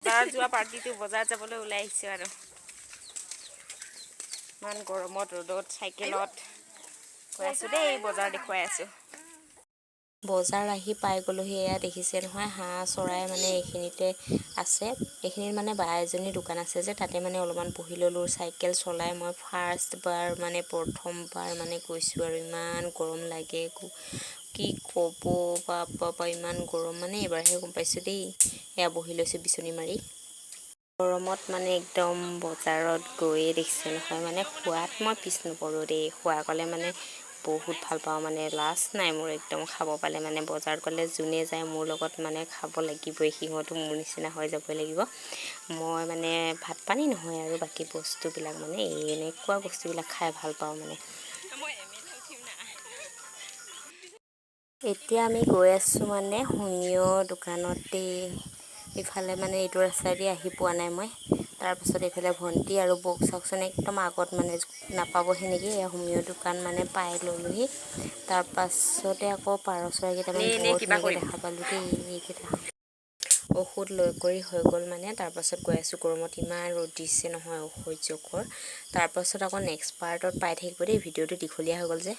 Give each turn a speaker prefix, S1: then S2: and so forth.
S1: বজাৰত যোৱা পাৰ্টিটো বজাৰত যাবলৈ ওলাই আহিছোঁ আৰু ইমান গৰমত ৰ'দত চাইকেলত গৈ আছোঁ দেই বজাৰ দেখুৱাই আছোঁ বজাৰ আহি পাই গ'লোহি এয়া দেখিছে নহয় হাঁহ চৰাই মানে এইখিনিতে আছে এইখিনিত মানে বা এজনী দোকান আছে যে তাতে মানে অলপমান বহি ল'লোঁ চাইকেল চলাই মই ফাৰ্ষ্টবাৰ মানে প্ৰথমবাৰ মানে গৈছোঁ আৰু ইমান গৰম লাগে কি ক'ব বাপ ইমান গৰম মানে এবাৰহে গম পাইছোঁ দেই এয়া বহি লৈছোঁ বিচনী মাৰি গৰমত মানে একদম বজাৰত গৈয়ে দেখিছে নহয় মানে খোৱাত মই পিছ নপৰোঁ দেই খোৱা ক'লে মানে বহুত ভাল পাওঁ মানে লাষ্ট নাই মোৰ একদম খাব পালে মানে বজাৰত গ'লে যোনে যায় মোৰ লগত মানে খাব লাগিবই সিহঁতো মোৰ নিচিনা হৈ যাবই লাগিব মই মানে ভাত পানী নহয় আৰু বাকী বস্তুবিলাক মানে এনেকুৱা বস্তুবিলাক খাই ভাল পাওঁ মানে এতিয়া আমি গৈ আছোঁ মানে হোমিঅ দোকানতে ইফালে মানে এইটো ৰাস্তাইদি আহি পোৱা নাই মই তাৰপিছত এইফালে ভণ্টি আৰু বৌক চাওকচোন একদম আগত মানে নাপাবহি নেকি হোমিঅ দোকান মানে পাই ল'লোহি তাৰপাছতে আকৌ পাৰ চৰাইকেইটামান বৰ ধুনীয়াকৈ দেখা পালোঁ দেই এইকেইটা ঔষধ লৈ কৰি হৈ গ'ল মানে তাৰপাছত গৈ আছোঁ গৰমত ইমান ৰ'দ দিছে নহয় অসহ্যকৰ তাৰপাছত আকৌ নেক্সট পাৰ্টত পাই থাকিব দেই ভিডিঅ'টো দীঘলীয়া হৈ গ'ল যে